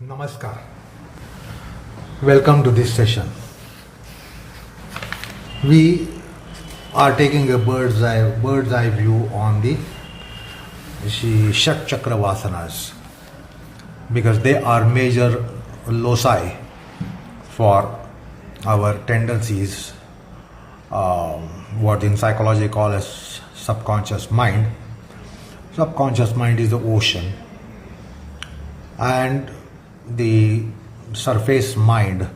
Namaskar. Welcome to this session. We are taking a bird's eye view on the shatchakras Vaasanas because they are major loci for our tendencies, what in psychology call as subconscious mind. Subconscious mind is the ocean, and the surface mind,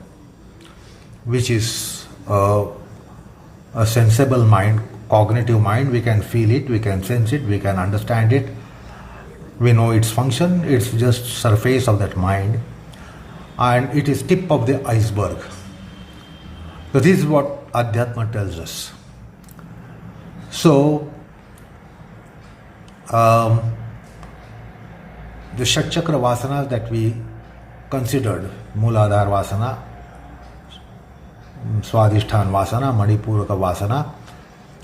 which is a sensible mind, cognitive mind. We can feel it, we can sense it, we can understand it, we know its function. It's just surface of that mind, and it is tip of the iceberg. So this is what Adhyatma tells us. So the shatchakra vasanas that we considered, Mooladhara Vasana, Swadhisthana Vasana, Manipuraka Vasana,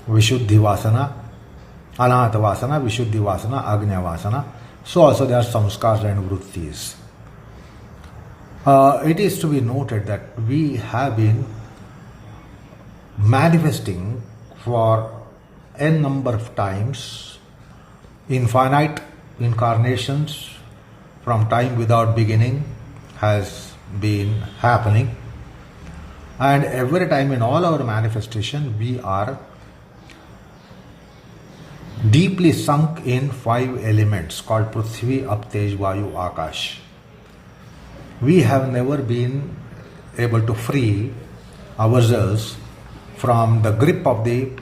Vishuddhi Vasana, Anahata Vasana, Vishuddhi Vasana, Agnya Vasana. So also there are samskars and vrittis. It is to be noted that we have been manifesting for n number of times, infinite incarnations from time without beginning has been happening, and every time in all our manifestation we are deeply sunk in 5 elements called Prithvi, Ap, Tej, Vayu, Akash. We have never been able to free ourselves from the grip of the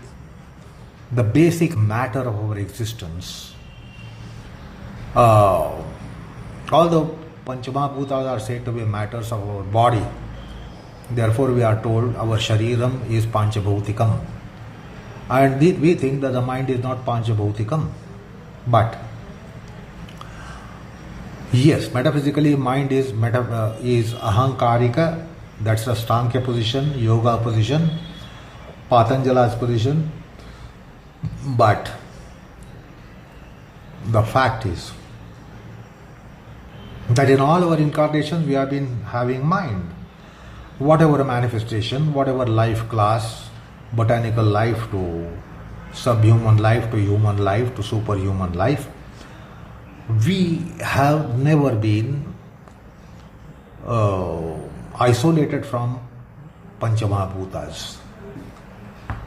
basic matter of our existence. Although Panchmahbhuts are said to be matters of our body, therefore we are told our shariram is panchabhautikam, and we think that the mind is not panchabhautikam. But yes, metaphysically mind is ahamkarika. That's the Stankhya position, yoga position, Patanjala's position. But the fact is that in all our incarnations we have been having mind. Whatever manifestation, whatever life class, botanical life to subhuman life to human life to superhuman life, we have never been isolated from Panchmahbhuts.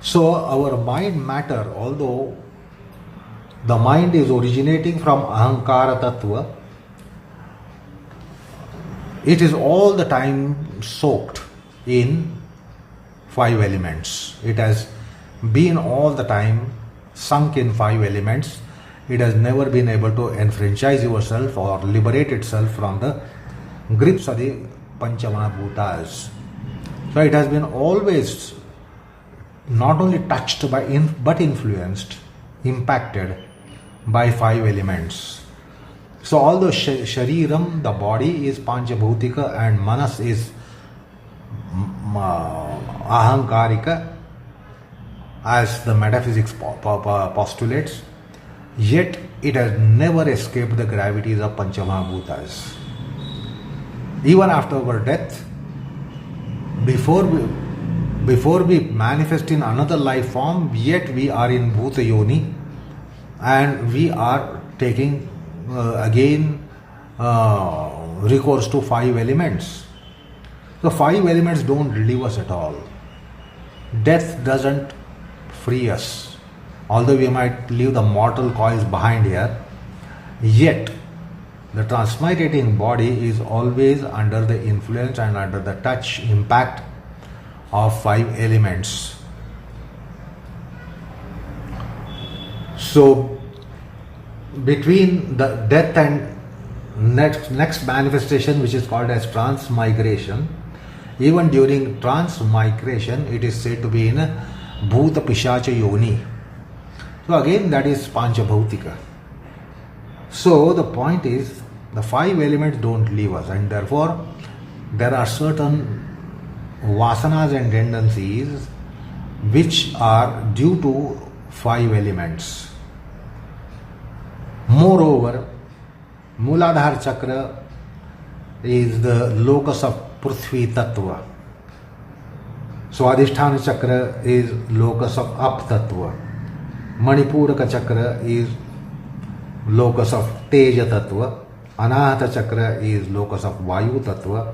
So our mind matter, although the mind is originating from ahankara tattva, it is all the time soaked in 5 elements. It has been all the time sunk in 5 elements. It has never been able to enfranchise yourself or liberate itself from the grips of the Panchmahbhuts. So it has been always not only touched by but influenced, impacted by 5 elements. So although shariram, the body, is panchabhautika and manas is ahamkarika, as the metaphysics postulates, yet it has never escaped the gravities of Panchmahbhuts. Even after our death, before we manifest in another life form, yet we are in Bhuta yoni, and we are taking again recourse to 5 elements. The 5 elements don't leave us at all. Death doesn't free us. Although we might leave the mortal coils behind here, yet the transmigrating body is always under the influence and under the touch, impact of 5 elements. So between the death and next manifestation, which is called as transmigration, even during transmigration it is said to be in a Bhuta-pishacha yoni. So again that is panchabhautika. So the point is the 5 elements don't leave us, and therefore there are certain Vaasanas and tendencies which are due to 5 elements. Moreover, Mooladhara chakra is the locus of Prithvi Tattva. Swadhisthana chakra is locus of Ap Tattva. Manipuraka chakra is locus of Teja Tattva. Anahata chakra is locus of Vayu Tattva.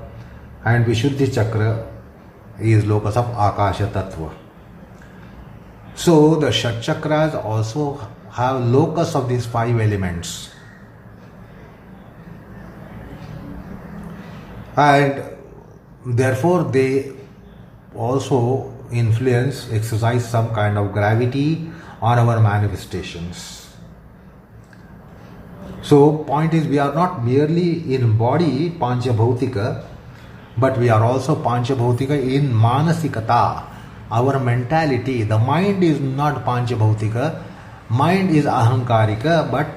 And Vishuddhi chakra is locus of Akasha Tattva. So the shatchakras also have locus of these 5 elements. And therefore they also influence, exercise some kind of gravity on our manifestations. So point is, we are not merely in body panchabhautika, but we are also panchabhautika in manasikata, our mentality. The mind is not panchabhautika, mind is ahamkarika, but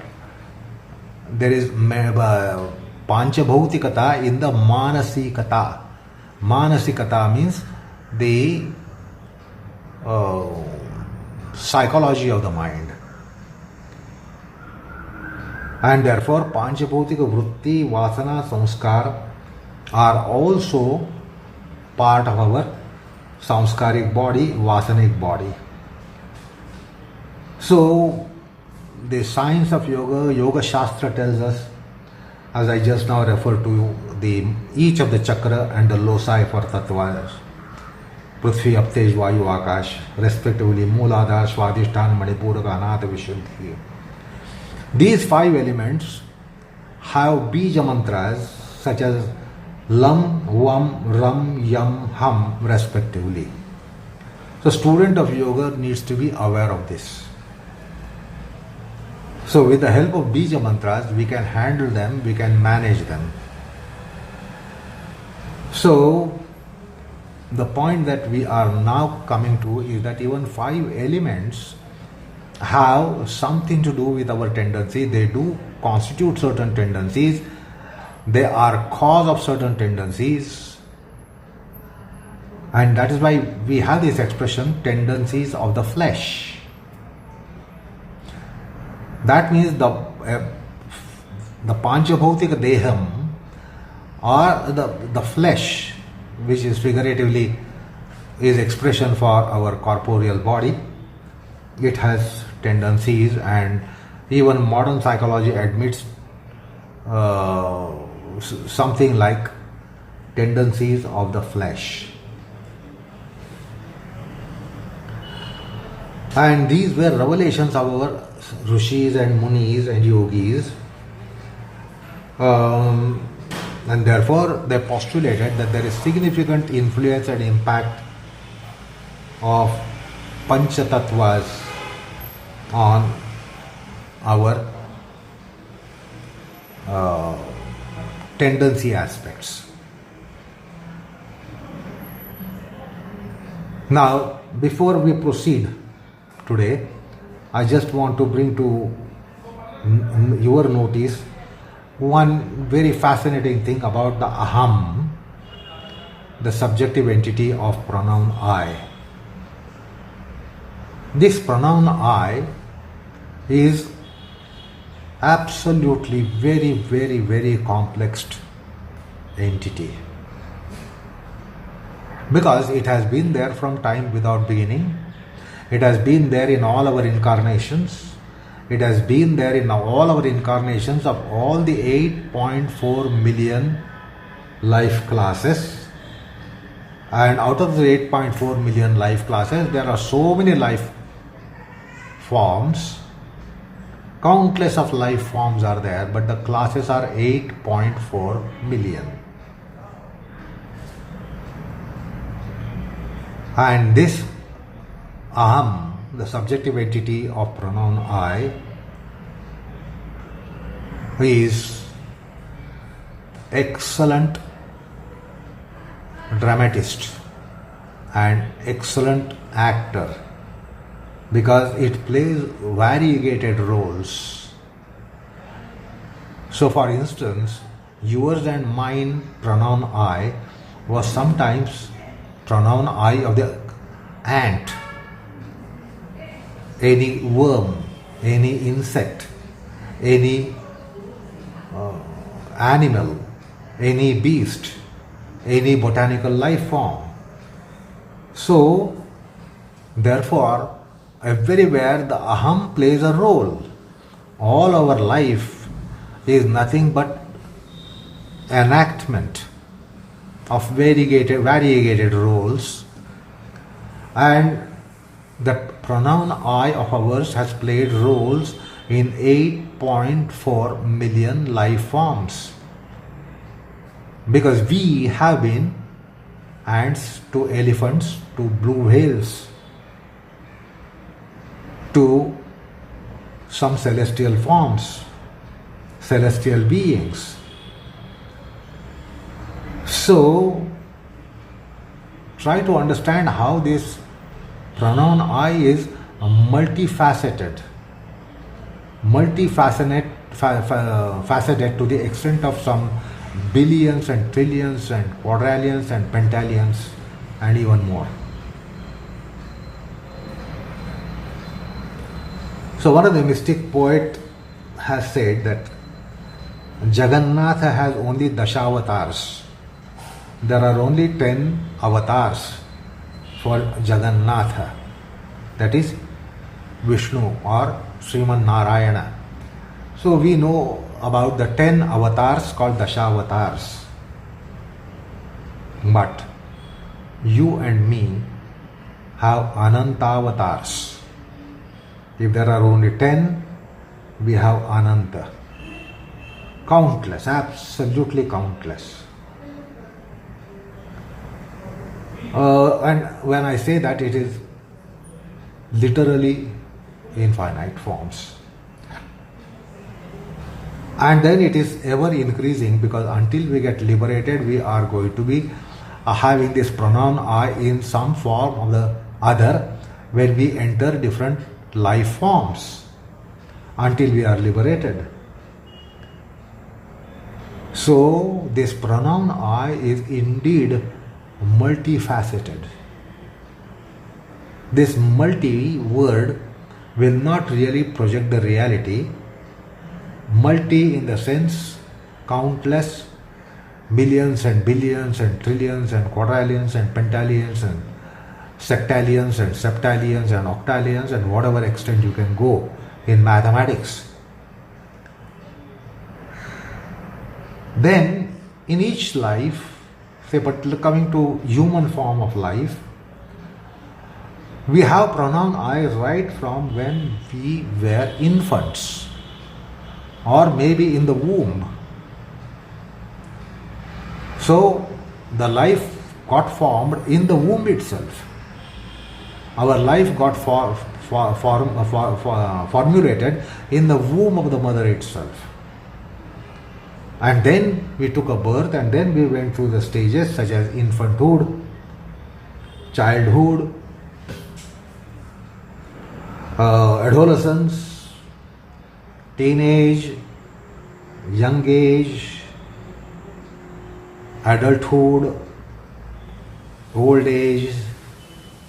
there is panchabhautikata in the manasikata. Manasikata means the psychology of the mind. And therefore panchabhautika vritti, vasana, samskar are also part of our samskaric body, vasanic body. So the science of yoga, Yoga Shastra tells us, as I just now referred to, each of the chakra and the loci for tattvas, Prithvi, Aptej, Vayu, Akash, respectively, Mooladhara, Swadhisthana, Manipuraka, Anahata, Vishuddhi. These 5 elements have Bija mantras such as Lam, Vam, Ram, Yam, Ham, respectively. So student of yoga needs to be aware of this. So with the help of Bija mantras, we can handle them, we can manage them. So the point that we are now coming to is that even 5 elements have something to do with our tendency. They do constitute certain tendencies. They are cause of certain tendencies. And that is why we have this expression, tendencies of the flesh. That means the panchabhautika deham, or the flesh, which is figuratively is expression for our corporeal body. It has tendencies, and even modern psychology admits something like tendencies of the flesh. And these were revelations of our rishis and munis and yogis, and therefore they postulated that there is significant influence and impact of panchatattvas on our tendency aspects. Now, before we proceed today, I just want to bring to your notice one very fascinating thing about the Aham, the subjective entity of pronoun I. This pronoun I is absolutely very, very, very complex entity, because it has been there from time without beginning. It has been there in all our incarnations. It has been there in all our incarnations of all the 8.4 million life classes. And out of the 8.4 million life classes, there are so many life forms. Countless of life forms are there, but the classes are 8.4 million. And this Aham, the subjective entity of pronoun I, is excellent dramatist and excellent actor, because it plays variegated roles. So for instance, yours and mine pronoun I was sometimes pronoun I of the ant, any worm, any insect, any animal, any beast, any botanical life form. So, therefore, everywhere the Aham plays a role. All our life is nothing but enactment of variegated roles, and the pronoun I of ours has played roles in 8.4 million life forms, because we have been ants to elephants to blue whales to some celestial forms, celestial beings. So, try to understand how this pronoun I is multifaceted to the extent of some billions and trillions and quadrillions and pentallions and even more. So one of the mystic poet has said that Jagannatha has only Dashavataras. There are only 10 avatars for Jagannatha, that is Vishnu or Sriman Narayana. So we know about the 10 avatars called Dashavataras. But you and me have Ananta avatars. If there are only 10, we have Ananta. Countless, absolutely countless. And when I say that, it is literally infinite forms. And then it is ever increasing, because until we get liberated, we are going to be having this pronoun I in some form or the other when we enter different life forms until we are liberated. So this pronoun I is indeed multifaceted. This multi word will not really project the reality. Multi in the sense countless, millions and billions and trillions and quadrillions and pentallions and sectallions and septallions and octallions and whatever extent you can go in mathematics. Then in each life, say, but coming to human form of life, we have pronoun I right from when we were infants or maybe in the womb. So the life got formed in the womb itself. Our life got formulated in the womb of the mother itself. And then we took a birth, and then we went through the stages such as infanthood, childhood, adolescence, teenage, young age, adulthood, old age,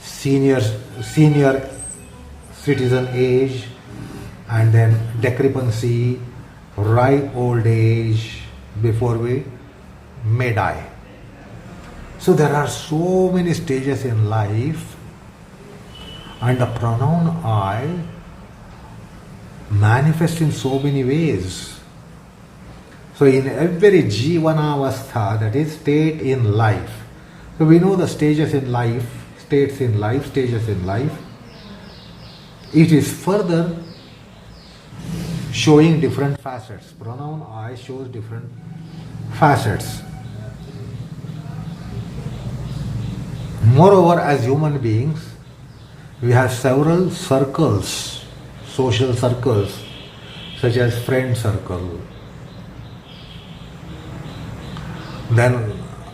senior citizen age, and then decrepancy, ripe old age, before we may die. So there are so many stages in life, and the pronoun I manifests in so many ways. So in every jivanavastha, that is state in life. So we know the stages in life, states in life, stages in life. It is further showing different facets. Pronoun I shows different facets. Moreover, as human beings, we have several circles, social circles, such as friend circle, then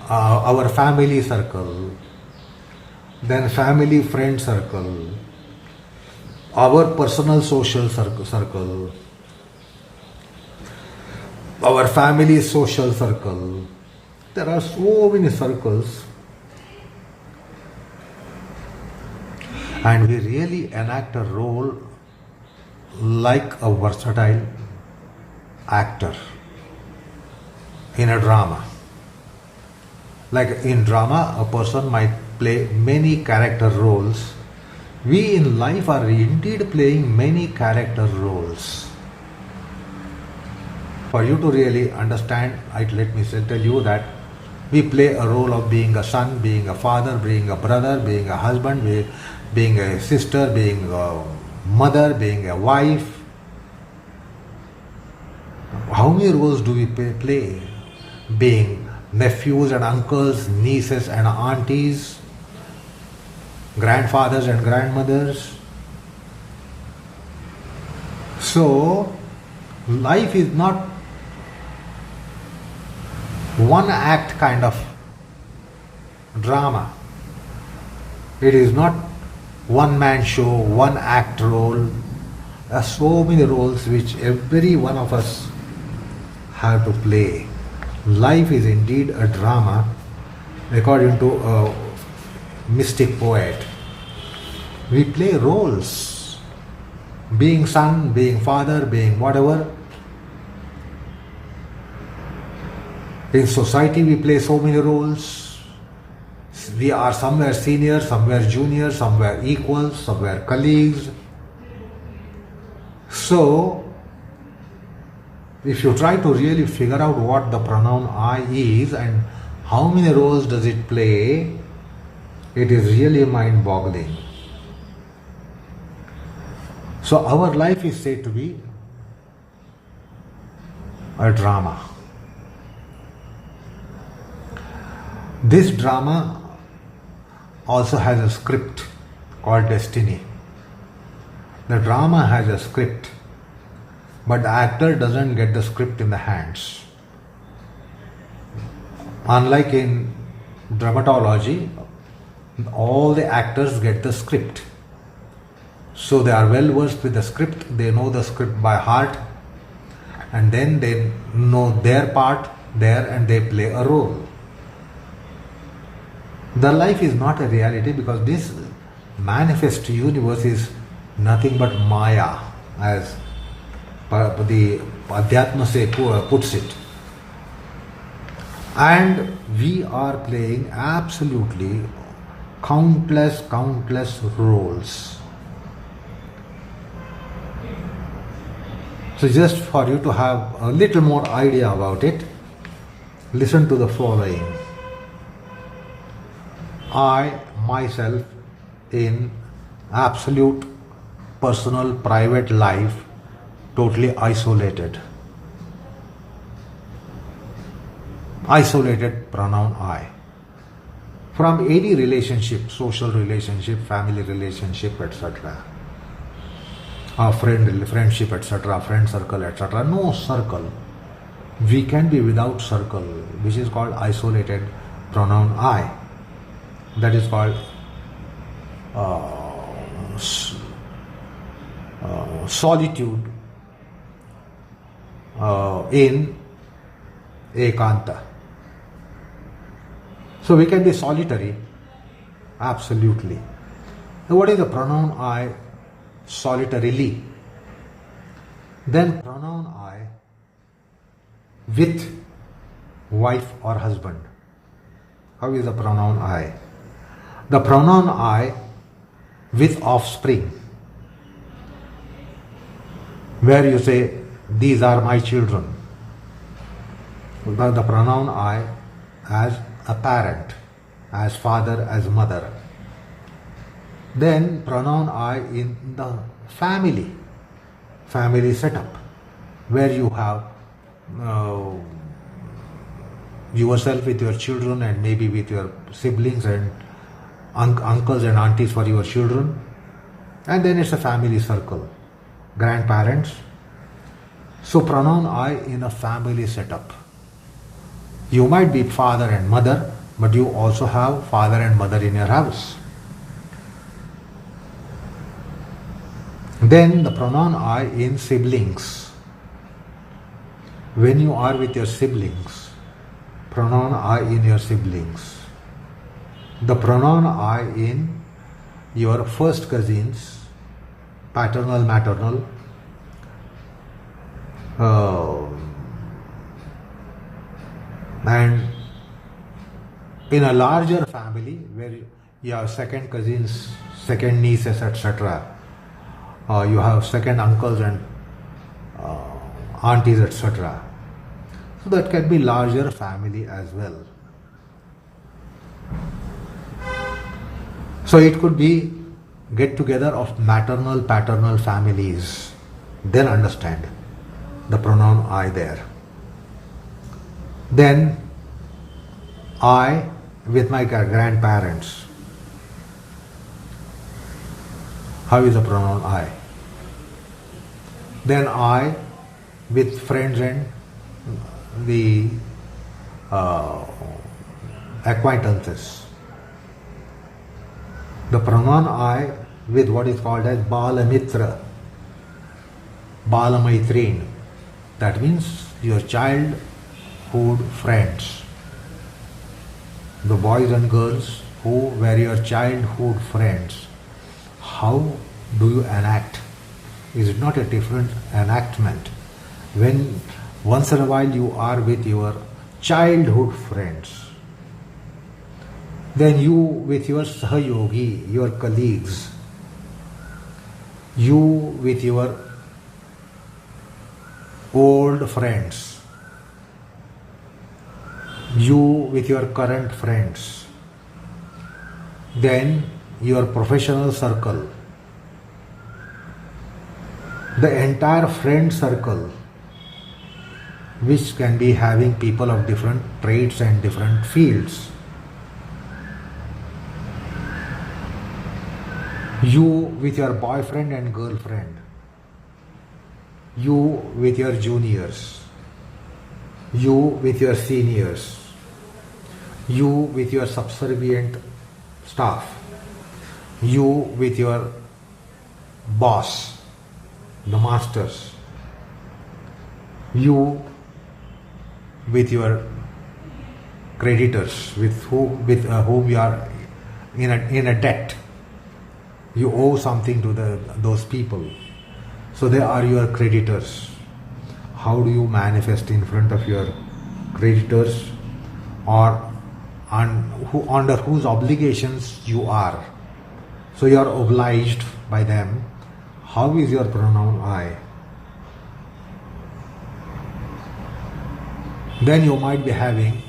our family circle, then family friend circle, our personal social circle, our family social circle. There are so many circles, and we really enact a role like a versatile actor in a drama. Like in drama, a person might play many character roles. We in life are indeed playing many character roles. For you to really understand, let me tell you that we play a role of being a son, being a father, being a brother, being a husband, being a sister, being a mother, being a wife. How many roles do we play? Being nephews and uncles, nieces and aunties, grandfathers and grandmothers. So, life is not one act kind of drama. It is not one man show, one act role. There are so many roles which every one of us have to play. Life is indeed a drama, according to a mystic poet. We play roles. Being son, being father, being whatever. In society we play so many roles. We are somewhere senior, somewhere junior, somewhere equals, somewhere colleagues. So, if you try to really figure out what the pronoun I is and how many roles does it play, it is really mind-boggling. So our life is said to be a drama. This drama also has a script called destiny. The drama has a script, but the actor doesn't get the script in the hands. Unlike in dramatology, all the actors get the script. So they are well versed with the script, they know the script by heart, and then they know their part there and they play a role. The life is not a reality because this manifest universe is nothing but Maya, as the Adhyatma puts it. And we are playing absolutely countless roles. So just for you to have a little more idea about it, listen to the following. I myself in absolute personal private life totally isolated. Isolated pronoun I. From any relationship, social relationship, family relationship, etc. A friendship, etc., friend circle, etc. No circle. We can be without circle, which is called isolated pronoun I. That is called solitude in ekanta. So we can be solitary, absolutely. Now what is the pronoun I solitarily? Then pronoun I with wife or husband. How is the pronoun I? The pronoun I with offspring, where you say, these are my children. The pronoun I as a parent, as father, as mother. Then pronoun I in the family setup, where you have yourself with your children and maybe with your siblings and uncles and aunties for your children. And then it's a family circle, grandparents. So pronoun I in a family setup. You might be father and mother, but you also have father and mother in your house. Then the pronoun I in siblings. When you are with your siblings, pronoun I in your siblings. The pronoun I in your first cousins, paternal, maternal, and In a larger family where you have second cousins, second nieces, etc., you have second uncles and aunties, etc. So that can be larger family as well. So it could be get together of maternal, paternal families. Then understand the pronoun I there. Then I with my grandparents. How is the pronoun I? Then I with friends and the acquaintances. The pronoun I with what is called as Balamitra, Balamaitrin. That means your childhood friends. The boys and girls who were your childhood friends. How do you enact? Is it not a different enactment? When once in a while you are with your childhood friends, then you with your sahayogi, your colleagues, you with your old friends, you with your current friends, then your professional circle, the entire friend circle, which can be having people of different trades and different fields. You with your boyfriend and girlfriend, you with your juniors, you with your seniors, you with your subservient staff, you with your boss, the masters, you with your creditors, with whom you are in a debt. You owe something to those people. So they are your creditors. How do you manifest in front of your creditors, or under whose obligations you are? So you are obliged by them. How is your pronoun I? Then you might be having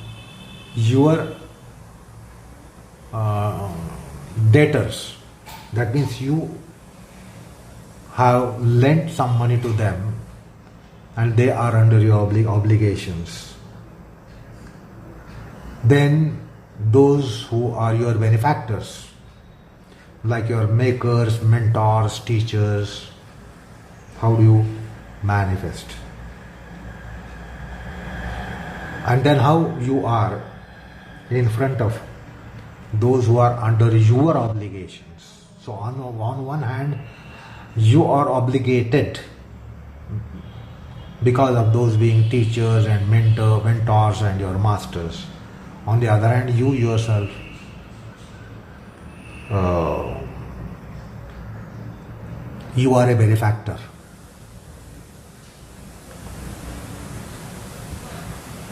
your debtors. That means you have lent some money to them and they are under your obligations. Then those who are your benefactors, like your makers, mentors, teachers, how do you manifest? And then how you are in front of those who are under your obligations. So on one hand, you are obligated because of those being teachers and mentors and your masters. On the other hand, you yourself you are a benefactor.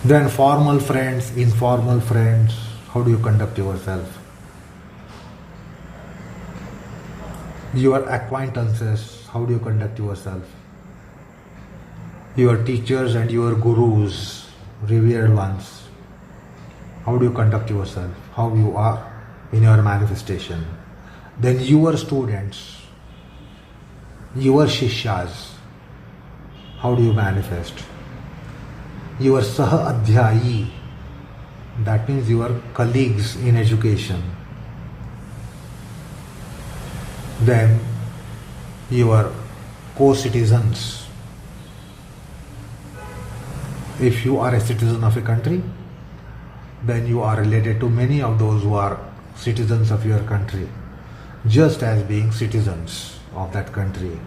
Then formal friends, informal friends, how do you conduct yourself? Your acquaintances, how do you conduct yourself? Your teachers and your gurus, revered ones, how do you conduct yourself? How you are in your manifestation? Then your students, your shishyas, how do you manifest? Your saha-adhyayi, that means your colleagues in education. Then your co-citizens. If you are a citizen of a country, then you are related to many of those who are citizens of your country, just as being citizens of that country.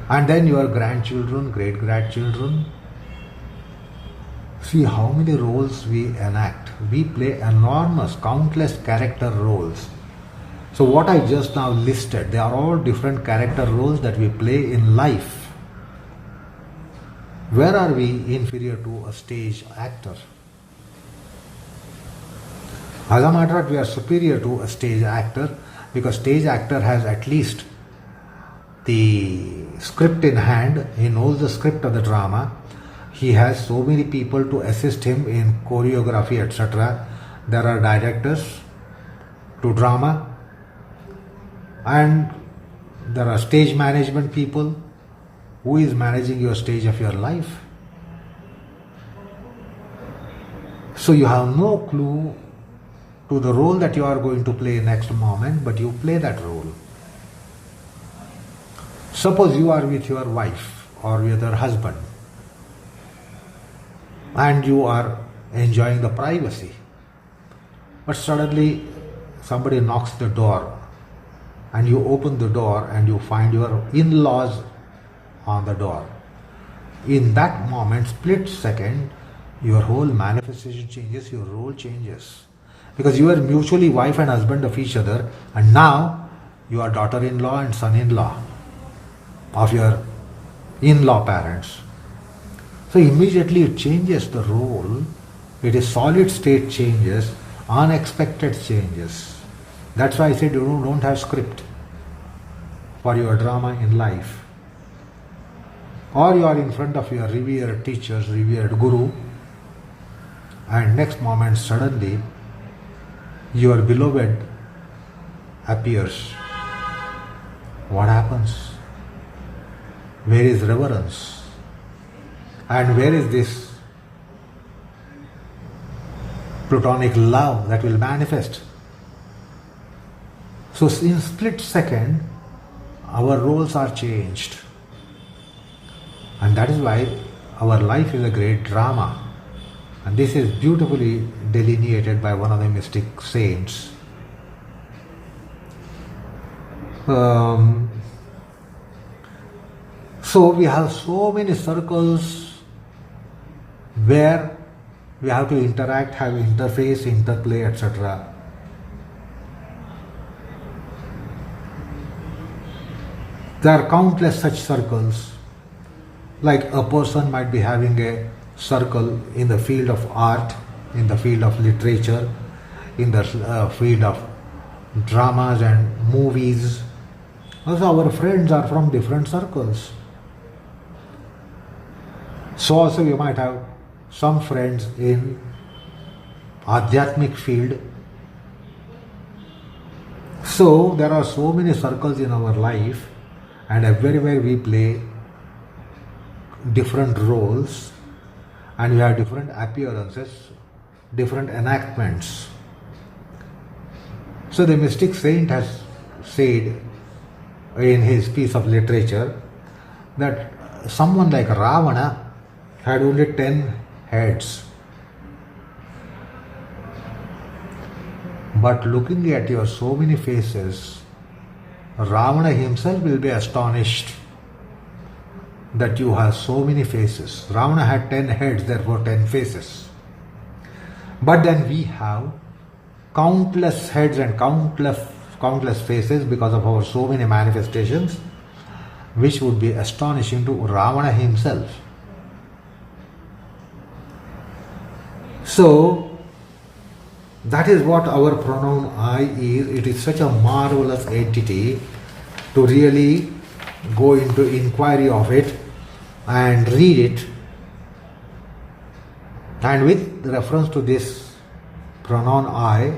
And then your grandchildren, great-grandchildren. See how many roles we enact. We play enormous, countless character roles. So what I just now listed, they are all different character roles that we play in life. Where are we inferior to a stage actor? As a matter of fact, we are superior to a stage actor because stage actor has at least the script in hand. He knows the script of the drama. He has so many people to assist him in choreography, etc. There are directors to drama, and there are stage management people. Who is managing your stage of your life? So you have no clue to the role that you are going to play next moment, but you play that role. Suppose you are with your wife or with your husband and you are enjoying the privacy, but suddenly somebody knocks the door and you open the door and you find your in-laws on the door. In that moment, split second, your whole manifestation changes, your role changes. Because you are mutually wife and husband of each other, and now you are daughter-in-law and son-in-law of your in-law parents. So immediately it changes the role. It is solid state changes, unexpected changes. That's why I said you don't have script for your drama in life. Or you are in front of your revered teachers, revered guru, and next moment suddenly your beloved appears. What happens? Where is reverence? And where is this platonic love that will manifest? So in split second, our roles are changed. And that is why our life is a great drama. And this is beautifully delineated by one of the mystic saints. So we have so many circles where we have to interact, have interface, interplay, etc. There are countless such circles. Like a person might be having a circle in the field of art, in the field of literature, in the field of dramas and movies. Also our friends are from different circles. So also you might have some friends in Adhyatmic field. So there are so many circles in our life, and everywhere we play different roles, and we have different appearances, different enactments. So the mystic saint has said in his piece of literature that someone like Ravana had only 10 heads. But looking at your so many faces, Ravana himself will be astonished that you have so many faces. Ravana had 10 heads, therefore 10 faces. But then we have countless heads and countless faces because of our so many manifestations, which would be astonishing to Ravana himself. So that is what our pronoun I is. It is such a marvelous entity to really go into inquiry of it and read it. And with reference to this pronoun I,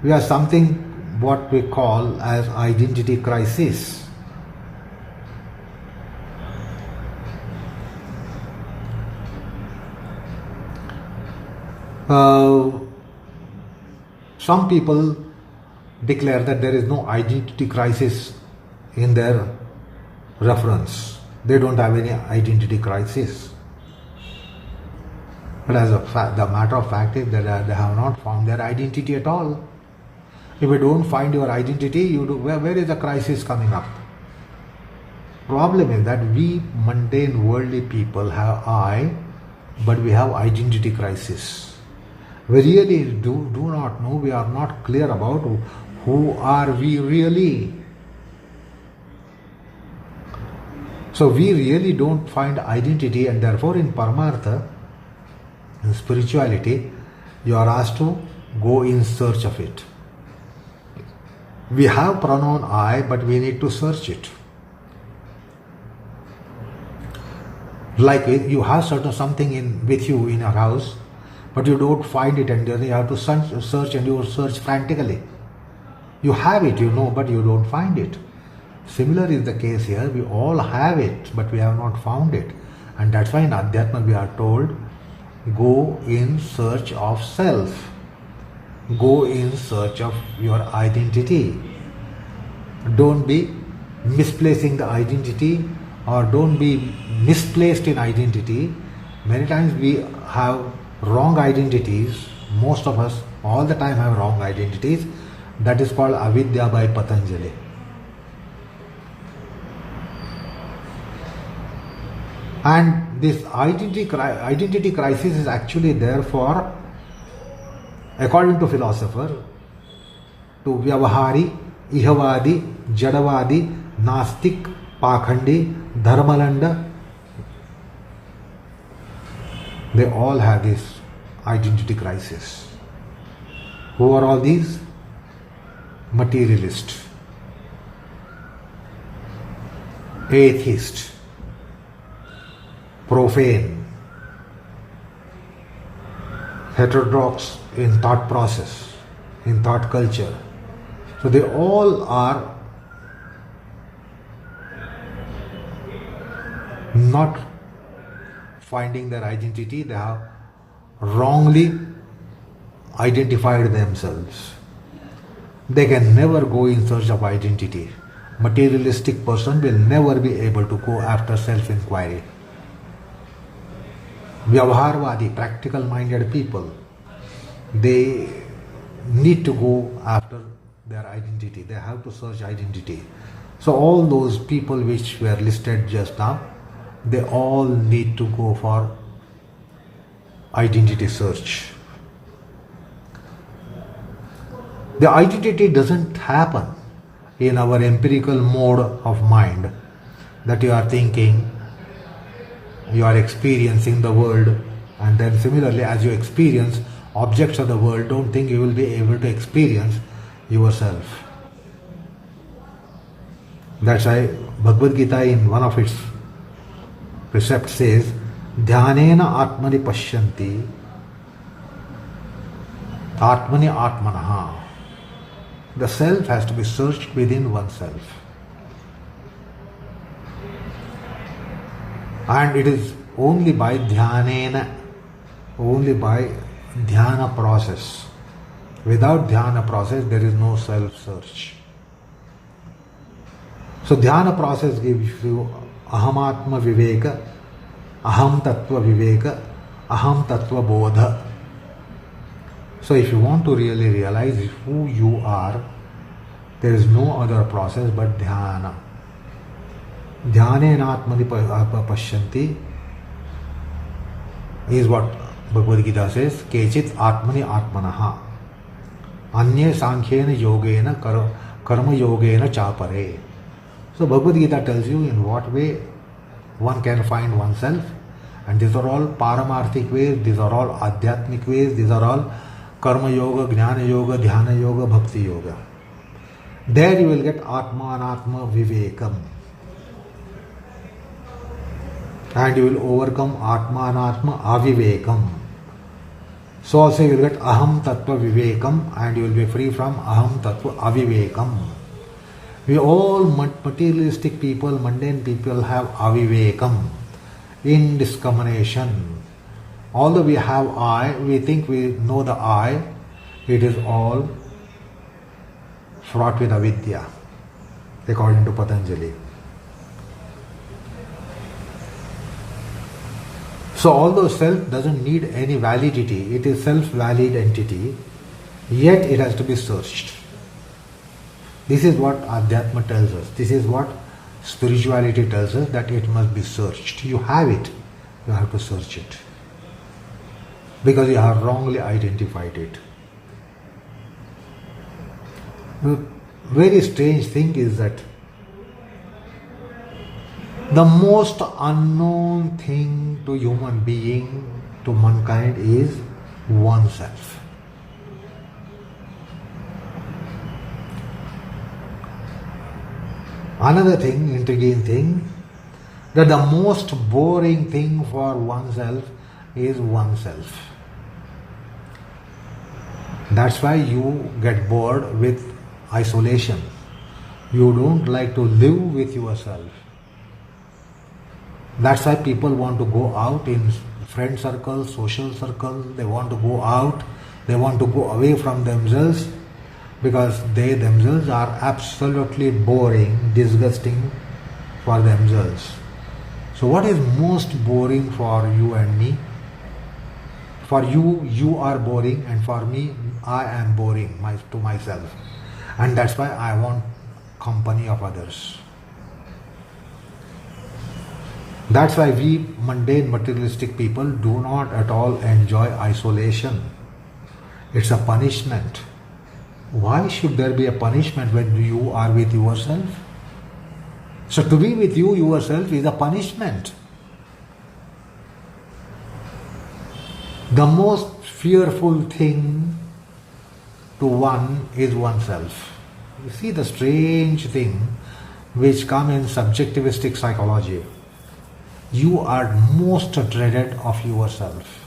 we have something what we call as identity crisis. Some people declare that there is no identity crisis in their reference. They don't have any identity crisis. But as the matter of fact is that they have not found their identity at all. If you don't find your identity, where is the crisis coming up? Problem is that we mundane worldly people have I, but we have identity crisis. We really do not know, we are not clear about who are we really. So we really don't find identity, and therefore in Paramartha, in spirituality, you are asked to go in search of it. We have pronoun I, but we need to search it. Like you have certain something with you in your house, but you don't find it, and then you have to search, and you search frantically. You have it, you know, but you don't find it. Similar is the case here. We all have it, but we have not found it. And that's why in Adhyatma we are told, go in search of self. Go in search of your identity. Don't be misplacing the identity, or don't be misplaced in identity. Many times we have wrong identities. Most of us all the time have wrong identities. That is called avidya by Patanjali. And this identity crisis is actually there for, according to philosopher, to Vyavahari, Ihavadi, Jadavadi, Nastik, Pakhandi, Dharmalanda. They all have this identity crisis. Who are all these? Materialist, atheist, profane, heterodox in thought process, in thought culture. So they all are not finding their identity. They have wrongly identified themselves. They can never go in search of identity. Materialistic person will never be able to go after self-inquiry. Vyavaharvadi, practical-minded people, they need to go after their identity. They have to search identity. So all those people which were listed just now, they all need to go for identity search. The identity doesn't happen in our empirical mode of mind, that you are thinking, you are experiencing the world, and then similarly as you experience objects of the world, don't think you will be able to experience yourself. That's why Bhagavad Gita in one of its precepts says, Dhyanena Atmani Pashyanti Atmani Atmanaha. The self has to be searched within oneself. And it is only by dhyana, only by dhyana process. Without dhyana process, there is no self-search. So dhyana process gives you ahamatma viveka, aham tattva viveka, aham tattva bodha. So if you want to really realize who you are, there is no other process but dhyana. Dhyanena atmani pashyanti is what Bhagavad Gita says, Kechit atmani atmanaha. Anye sankhena yogena karma yogena chapare. So Bhagavad Gita tells you in what way one can find oneself, and these are all paramarthik ways, these are all adhyatmic ways, these are all karma yoga, jnana yoga, dhyana yoga, bhakti yoga. There you will get atma anatma vivekam. And you will overcome atma anatma avivekam. So also you will get aham tattva vivekam, and you will be free from aham tattva avivekam. We all materialistic people, mundane people have avivekam, indiscrimination. Although we have I, we think we know the I, it is all fraught with avidya, according to Patanjali. So although self doesn't need any validity, it is self-valid entity, yet it has to be searched. This is what Adhyatma tells us. This is what spirituality tells us, that it must be searched. You have it, you have to search it. Because you have wrongly identified it. The very strange thing is that the most unknown thing to human being, to mankind, is oneself. Another thing, intriguing thing, that the most boring thing for oneself is oneself. That's why you get bored with isolation. You don't like to live with yourself. That's why people want to go out in friend circles, social circles. They want to go out. They want to go away from themselves because they themselves are absolutely boring, disgusting for themselves. So what is most boring for you and me? For you, you are boring, and for me, I am boring to myself. And that's why I want company of others. That's why we mundane materialistic people do not at all enjoy isolation. It's a punishment. Why should there be a punishment when you are with yourself? So to be with you yourself is a punishment. The most fearful thing to one is oneself. You see the strange thing which comes in subjectivistic psychology. You are most dreaded of yourself,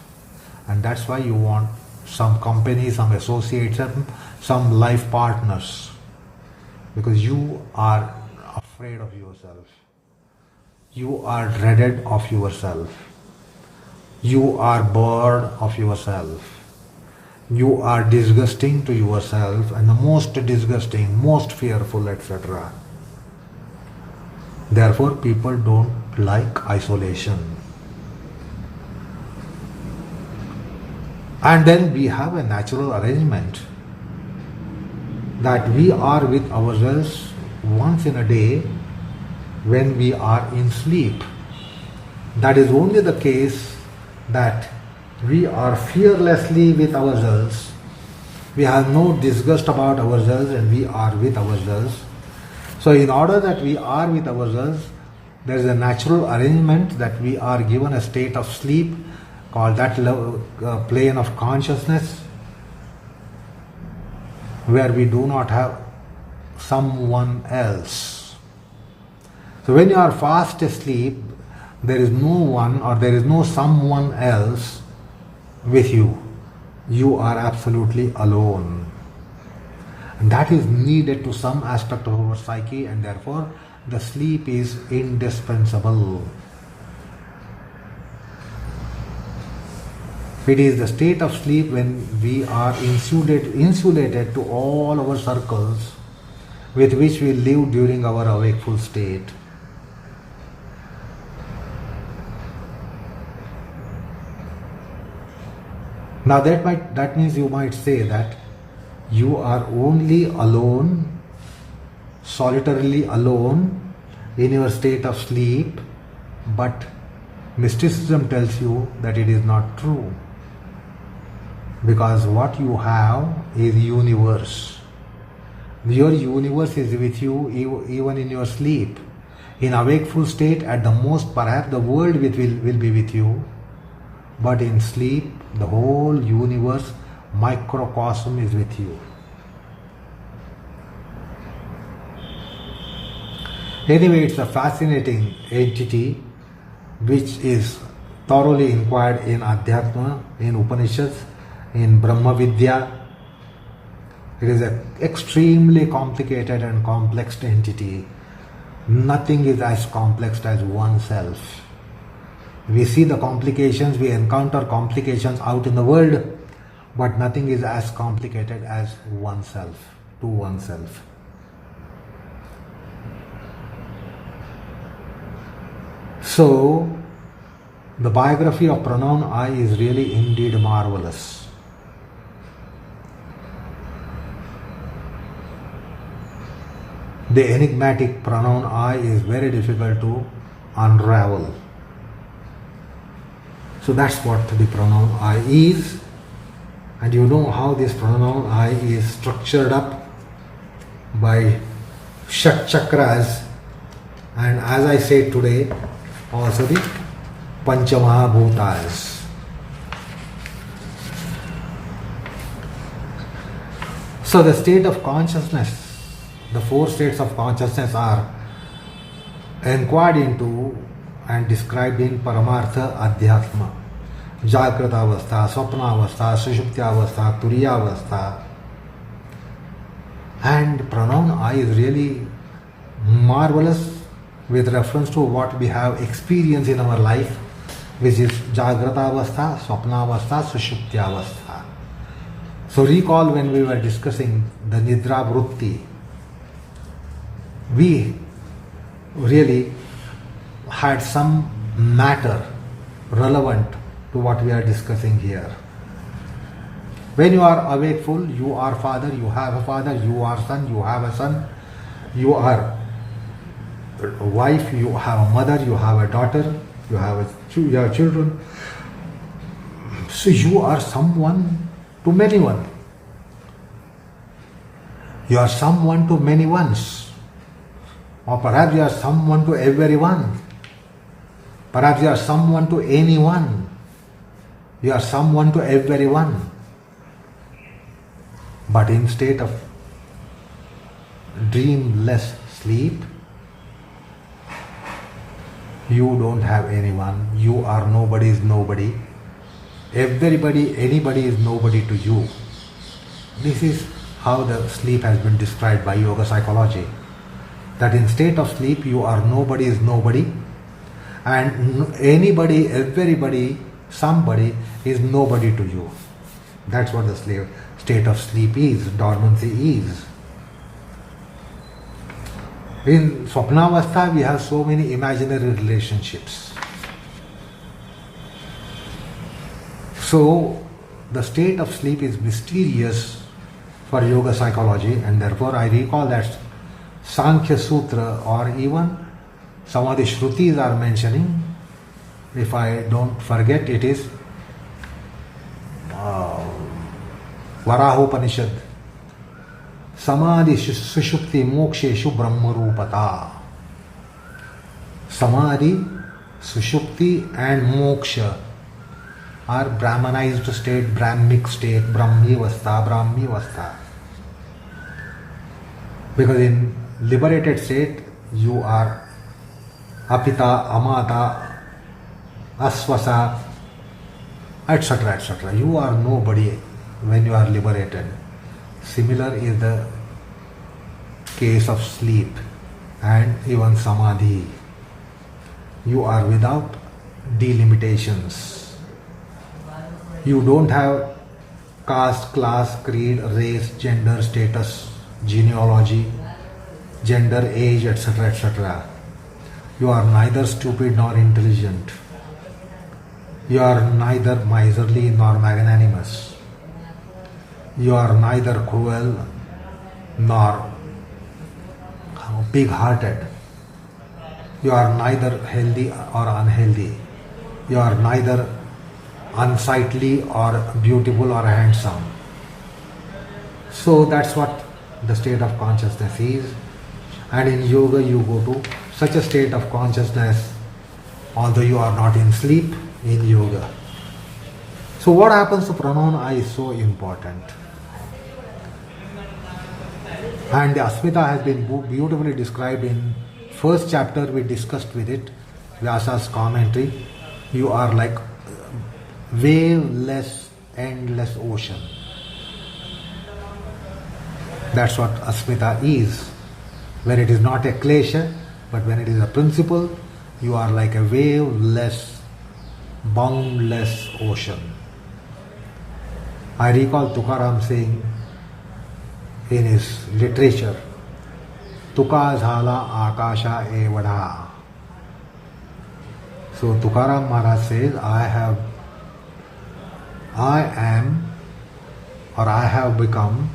and that's why you want some company, some associates, some life partners, because you are afraid of yourself. You are dreaded of yourself. You are bored of yourself. You are disgusting to yourself, and the most disgusting, most fearful, etc. Therefore, people don't like isolation. And then we have a natural arrangement that we are with ourselves once in a day when we are in sleep. That is only the case that we are fearlessly with ourselves. We have no disgust about ourselves and we are with ourselves. So in order that we are with ourselves, there is a natural arrangement that we are given a state of sleep called that plane of consciousness, where we do not have someone else. So when you are fast asleep, there is no one or there is no someone else with you. You are absolutely alone. And that is needed to some aspect of our psyche, and therefore the sleep is indispensable. It is the state of sleep when we are insulated to all our circles with which we live during our awakeful state. Now that means you might say that you are only alone, solitarily alone in your state of sleep, but mysticism tells you that it is not true. Because what you have is universe. Your universe is with you even in your sleep. In awakeful state, at the most, perhaps the world will be with you. But in sleep, the whole universe, microcosm is with you. Anyway, it's a fascinating entity which is thoroughly inquired in Adhyatma, in Upanishads, in Brahma Vidya. It is an extremely complicated and complex entity. Nothing is as complex as oneself. We see the complications, we encounter complications out in the world, but nothing is as complicated as oneself, to oneself. So, the biography of pronoun I is really indeed marvelous. The enigmatic pronoun I is very difficult to unravel. So that's what the pronoun I is, and you know how this pronoun I is structured up by shatchakras, and as I said today, also the Panchmahbhuts. So the state of consciousness, the four states of consciousness are inquired into and described in Paramartha Adhyatma, Jagrata Avastha, Swapna Avastha, Sushupti Avastha, Turiya Avastha. And pronoun I is really marvelous with reference to what we have experienced in our life, which is Jagrata Avastha, Swapna Avastha, Sushupti Avastha. So recall when we were discussing the Nidra Vritti, we really had some matter relevant to what we are discussing here. When you are awakeful, you are father, you have a father, you are son, you have a son, you are a wife, you have a mother, you have a daughter, you have children. So you are someone to many one. You are someone to many ones. Or perhaps you are someone to everyone. Perhaps you are someone to anyone. You are someone to everyone. But in state of dreamless sleep, you don't have anyone. You are nobody's nobody. Everybody, anybody is nobody to you. This is how the sleep has been described by yoga psychology. That in state of sleep, you are nobody's nobody. And anybody, everybody, somebody is nobody to you. That's what the state of sleep is, dormancy is. In Swapnavastha, we have so many imaginary relationships. So, the state of sleep is mysterious for yoga psychology, and therefore I recall that Sankhya Sutra or even some of the Shrutis are mentioning, if I don't forget, it is Varahopanishad, Samadhi Sushupti Moksheshu Brahma Rupata. Samadhi, Sushupti and Moksha are Brahmanized state, Brahmic state, Brahmivastha. Because in liberated state, you are Apita, Amata, Asvasa, etc., etc. You are nobody when you are liberated. Similar is the case of sleep and even Samadhi. You are without delimitations. You don't have caste, class, creed, race, gender, status, genealogy, gender, age, etc., etc. You are neither stupid nor intelligent. You are neither miserly nor magnanimous. You are neither cruel nor big-hearted. You are neither healthy or unhealthy. You are neither unsightly or beautiful or handsome. So that's what the state of consciousness is. And in yoga you go to such a state of consciousness, although you are not in sleep, in yoga. So what happens to pronoun I is so important. And the Asmita has been beautifully described in first chapter. We discussed with it, Vyasa's commentary. You are like waveless, endless ocean. That's what Asmita is. When it is not a klesha, but when it is a principle, you are like a waveless, boundless ocean. I recall Tukaram saying in his literature, Tuka Zhala Akasha Evada. So Tukaram Maharaj says, I have become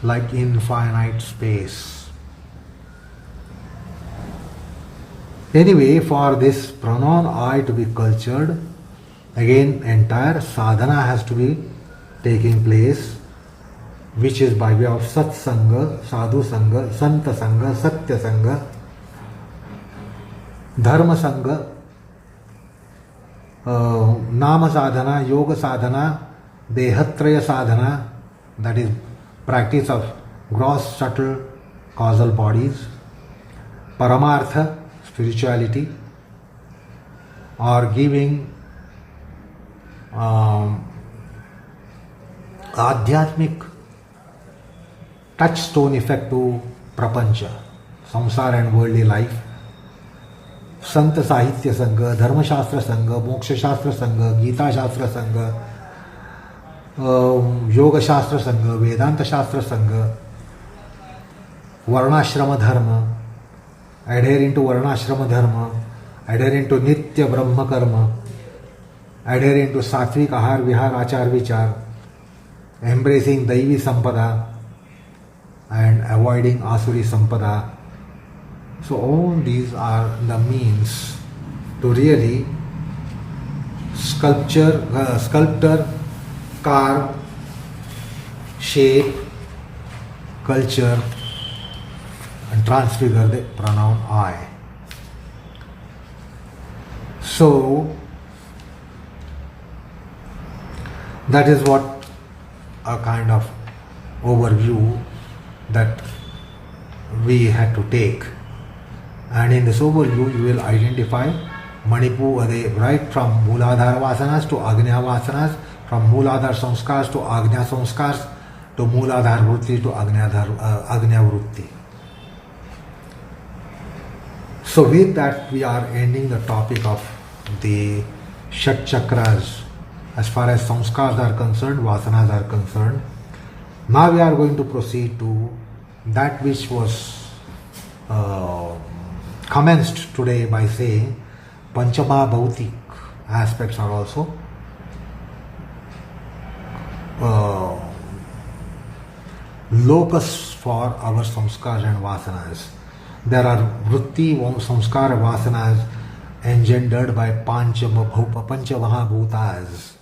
like infinite space. Anyway, for this pronoun I to be cultured, again entire sadhana has to be taking place, which is by way of satsanga, sadhu sanga, santa sanga, satya sanga, dharma sanga, nama sadhana, yoga sadhana, dehatraya sadhana, that is practice of gross, subtle, causal bodies, paramartha, spirituality or giving adhyatmic touchstone effect to prapancha, samsara and worldly life. Sant Sahitya Sangha, Dharma Shastra Sangha, Moksha Shastra Sangha, Gita Shastra Sangha, Yoga Shastra Sangha, Vedanta Shastra Sangha, Varnashrama Dharma, adhering to Varnashrama Dharma, adhering to Nitya Brahma Karma, adhering to Satvik Ahar Vihar Achar Vichar, embracing Daivi Sampada and avoiding Asuri Sampada. So all these are the means to really sculptor, carve, shape, culture and transfigure the pronoun I. So that is what a kind of overview that we had to take. And in this overview, you will identify Manipur, right from Mooladhara Vaasanas to Agnya Vaasanas, from Mooladhara Samskars to Agnya Samskars, to Mooladhara Vritti to Agnya Vritti. So with that, we are ending the topic of the shatchakras as far as samskars are concerned, vasanas are concerned. Now we are going to proceed to that which was commenced today by saying Panchmahbhutic aspects are also locus for our samskars and vasanas. There are vritti samskara vasanas engendered by Panchmahbhutas.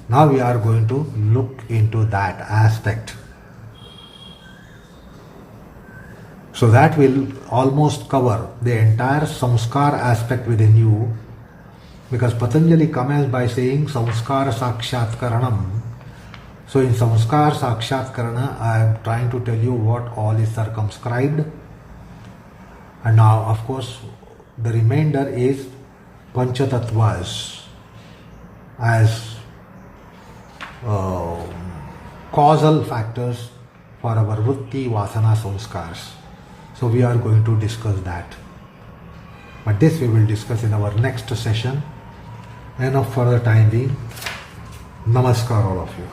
Now we are going to look into that aspect. So that will almost cover the entire samskar aspect within you, because Patanjali commenced by saying samskar sakshatkaranam. So in samskar sakshatkarana, I am trying to tell you what all is circumscribed. And now, of course, the remainder is panchatattvas as causal factors for our vritti, vasana, samskars. So we are going to discuss that. But this we will discuss in our next session. Enough for the time being. Namaskar all of you.